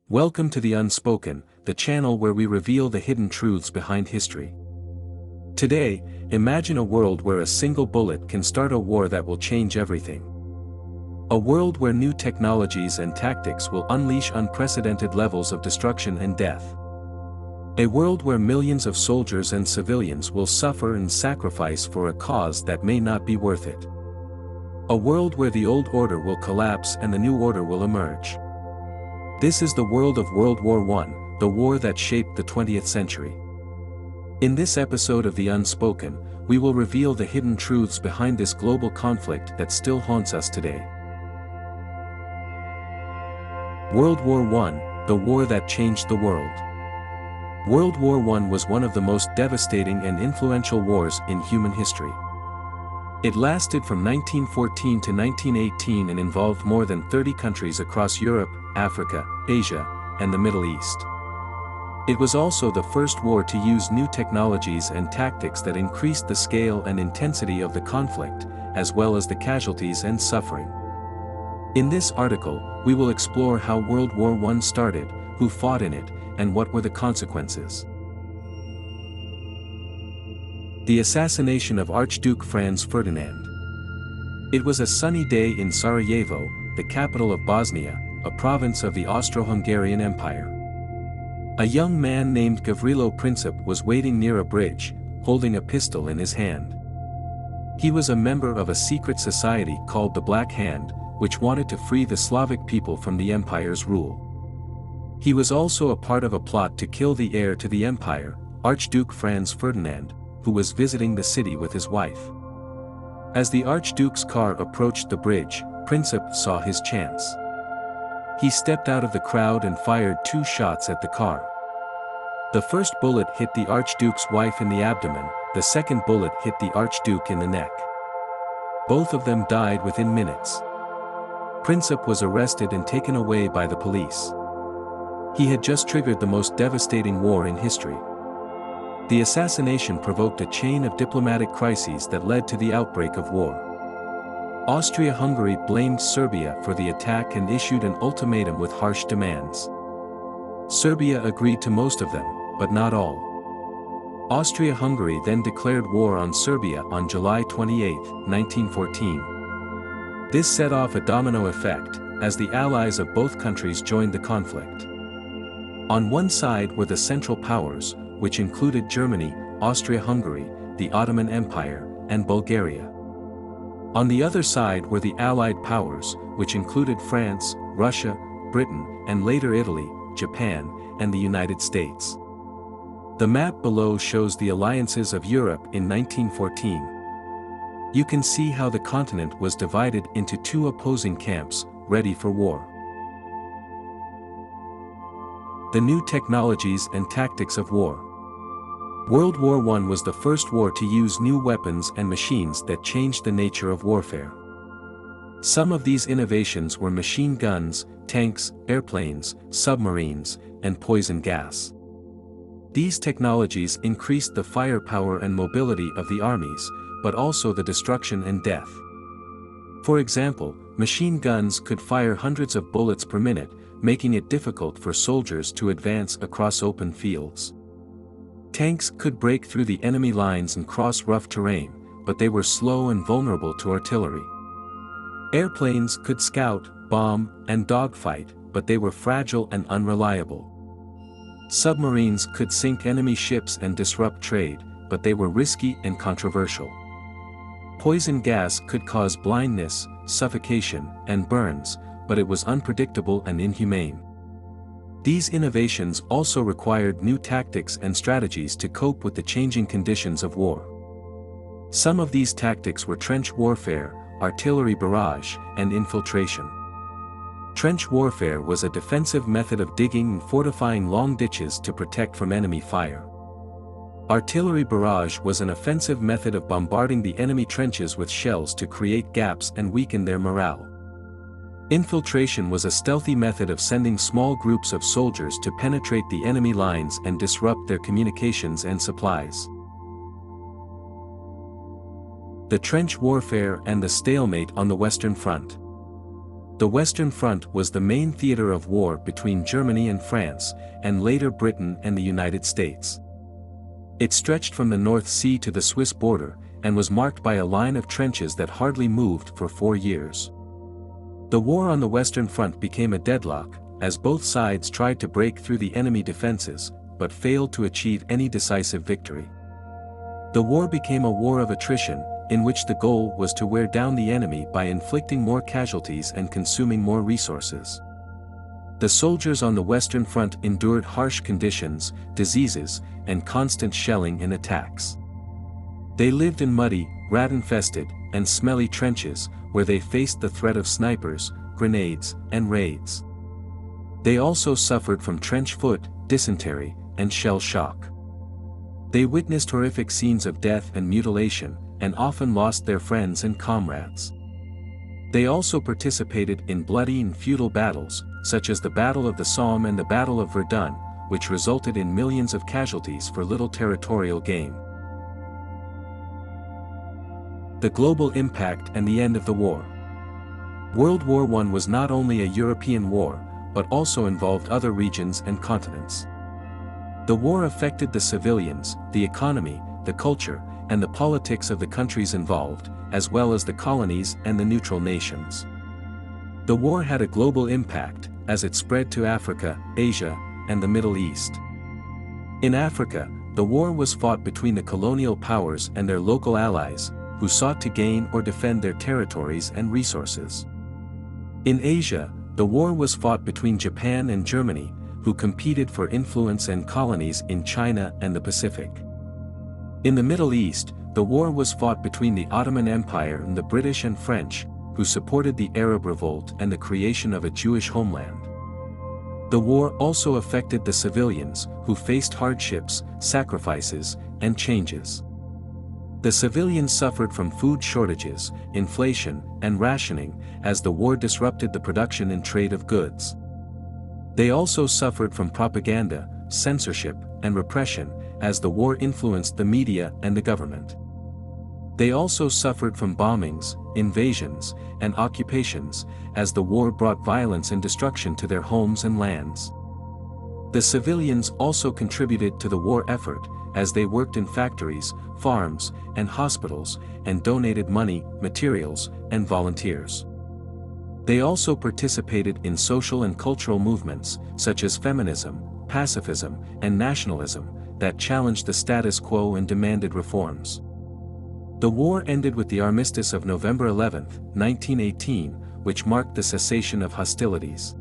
Welcome to the Unspoken, the channel where we reveal the hidden truths behind history. Today, imagine a world where a single bullet can start a war that will change everything. A world where new technologies and tactics will unleash unprecedented levels of destruction and death. A world where millions of soldiers and civilians will suffer and sacrifice for a cause that may not be worth it. A world where the old order will collapse and the new order will emerge. This is the world of World War I, the war that shaped the 20th century. In this episode of The Unspoken, we will reveal the hidden truths behind this global conflict that still haunts us today. World War I, the war that changed the world. World War I was one of the most devastating and influential wars in human history. It lasted from 1914 to 1918 and involved more than 30 countries across Europe, Africa, Asia, and the Middle East. It was also the first war to use new technologies and tactics that increased the scale and intensity of the conflict, as well as the casualties and suffering. In this article, we will explore how World War I started, who fought in it, and what were the consequences. The assassination of Archduke Franz Ferdinand. It was a sunny day in Sarajevo, the capital of Bosnia, a province of the Austro-Hungarian Empire. A young man named Gavrilo Princip was waiting near a bridge, holding a pistol in his hand. He was a member of a secret society called the Black Hand, which wanted to free the Slavic people from the empire's rule. He was also a part of a plot to kill the heir to the empire, Archduke Franz Ferdinand, who was visiting the city with his wife. As the Archduke's car approached the bridge, Princip saw his chance. He stepped out of the crowd and fired 2 shots at the car. The first bullet hit the Archduke's wife in the abdomen, the second bullet hit the Archduke in the neck. Both of them died within minutes. Princip was arrested and taken away by the police. He had just triggered the most devastating war in history. The assassination provoked a chain of diplomatic crises that led to the outbreak of war. Austria-Hungary blamed Serbia for the attack and issued an ultimatum with harsh demands. Serbia agreed to most of them, but not all. Austria-Hungary then declared war on Serbia on July 28, 1914. This set off a domino effect, as the allies of both countries joined the conflict. On one side were the Central Powers, which included Germany, Austria-Hungary, the Ottoman Empire, and Bulgaria. On the other side were the Allied powers, which included France, Russia, Britain, and later Italy, Japan, and the United States. The map below shows the alliances of Europe in 1914. You can see how the continent was divided into 2 opposing camps, ready for war. The new technologies and tactics of war. World War I was the first war to use new weapons and machines that changed the nature of warfare. Some of these innovations were machine guns, tanks, airplanes, submarines, and poison gas. These technologies increased the firepower and mobility of the armies, but also the destruction and death. For example, machine guns could fire hundreds of bullets per minute, making it difficult for soldiers to advance across open fields. Tanks could break through the enemy lines and cross rough terrain, but they were slow and vulnerable to artillery. Airplanes could scout, bomb, and dogfight, but they were fragile and unreliable. Submarines could sink enemy ships and disrupt trade, but they were risky and controversial. Poison gas could cause blindness, suffocation, and burns, but it was unpredictable and inhumane. These innovations also required new tactics and strategies to cope with the changing conditions of war. Some of these tactics were trench warfare, artillery barrage, and infiltration. Trench warfare was a defensive method of digging and fortifying long ditches to protect from enemy fire. Artillery barrage was an offensive method of bombarding the enemy trenches with shells to create gaps and weaken their morale. Infiltration was a stealthy method of sending small groups of soldiers to penetrate the enemy lines and disrupt their communications and supplies. The trench warfare and the stalemate on the Western Front. The Western Front was the main theater of war between Germany and France, and later Britain and the United States. It stretched from the North Sea to the Swiss border, and was marked by a line of trenches that hardly moved for 4 years. The war on the Western Front became a deadlock, as both sides tried to break through the enemy defenses, but failed to achieve any decisive victory. The war became a war of attrition, in which the goal was to wear down the enemy by inflicting more casualties and consuming more resources. The soldiers on the Western Front endured harsh conditions, diseases, and constant shelling and attacks. They lived in muddy, rat-infested, and smelly trenches, where they faced the threat of snipers, grenades, and raids. They also suffered from trench foot, dysentery, and shell shock. They witnessed horrific scenes of death and mutilation, and often lost their friends and comrades. They also participated in bloody and futile battles, such as the Battle of the Somme and the Battle of Verdun, which resulted in millions of casualties for little territorial gain. The global impact and the end of the war. World War I was not only a European war, but also involved other regions and continents. The war affected the civilians, the economy, the culture, and the politics of the countries involved, as well as the colonies and the neutral nations. The war had a global impact, as it spread to Africa, Asia, and the Middle East. In Africa, the war was fought between the colonial powers and their local allies, who sought to gain or defend their territories and resources. In Asia, the war was fought between Japan and Germany, who competed for influence and colonies in China and the Pacific. In the Middle East, the war was fought between the Ottoman Empire and the British and French, who supported the Arab Revolt and the creation of a Jewish homeland. The war also affected the civilians, who faced hardships, sacrifices, and changes. The civilians suffered from food shortages, inflation, and rationing, as the war disrupted the production and trade of goods. They also suffered from propaganda, censorship, and repression, as the war influenced the media and the government. They also suffered from bombings, invasions, and occupations, as the war brought violence and destruction to their homes and lands. The civilians also contributed to the war effort, as they worked in factories, farms, and hospitals, and donated money, materials, and volunteers. They also participated in social and cultural movements, such as feminism, pacifism, and nationalism, that challenged the status quo and demanded reforms. The war ended with the Armistice of November 11, 1918, which marked the cessation of hostilities.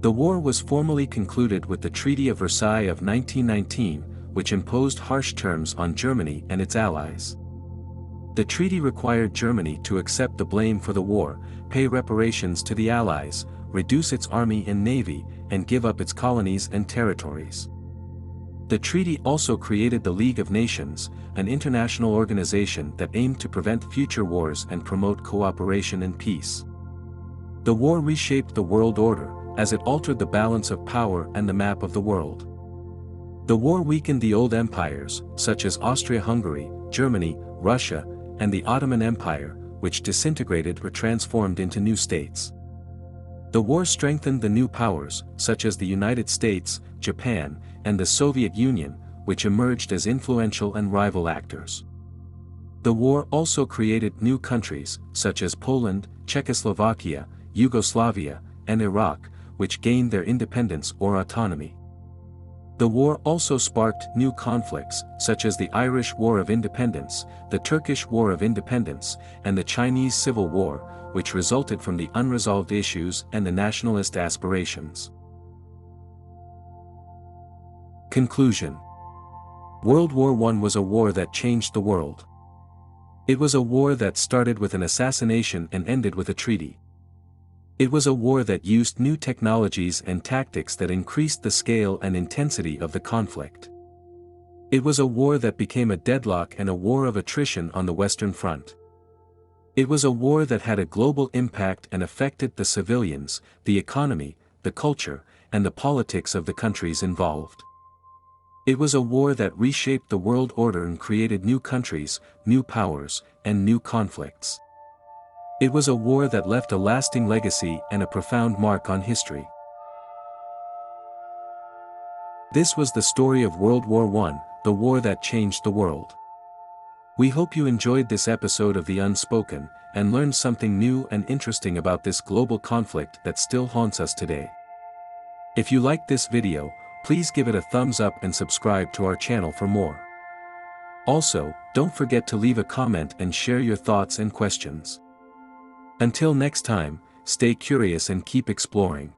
The war was formally concluded with the Treaty of Versailles of 1919, which imposed harsh terms on Germany and its allies. The treaty required Germany to accept the blame for the war, pay reparations to the Allies, reduce its army and navy, and give up its colonies and territories. The treaty also created the League of Nations, an international organization that aimed to prevent future wars and promote cooperation and peace. The war reshaped the world order, as it altered the balance of power and the map of the world. The war weakened the old empires, such as Austria-Hungary, Germany, Russia, and the Ottoman Empire, which disintegrated or transformed into new states. The war strengthened the new powers, such as the United States, Japan, and the Soviet Union, which emerged as influential and rival actors. The war also created new countries, such as Poland, Czechoslovakia, Yugoslavia, and Iraq, which gained their independence or autonomy. The war also sparked new conflicts, such as the Irish War of Independence, the Turkish War of Independence, and the Chinese Civil War, which resulted from the unresolved issues and the nationalist aspirations. Conclusion. World War I was a war that changed the world. It was a war that started with an assassination and ended with a treaty. It was a war that used new technologies and tactics that increased the scale and intensity of the conflict. It was a war that became a deadlock and a war of attrition on the Western Front. It was a war that had a global impact and affected the civilians, the economy, the culture, and the politics of the countries involved. It was a war that reshaped the world order and created new countries, new powers, and new conflicts. It was a war that left a lasting legacy and a profound mark on history. This was the story of World War I, the war that changed the world. We hope you enjoyed this episode of The Unspoken, and learned something new and interesting about this global conflict that still haunts us today. If you liked this video, please give it a thumbs up and subscribe to our channel for more. Also, don't forget to leave a comment and share your thoughts and questions. Until next time, stay curious and keep exploring.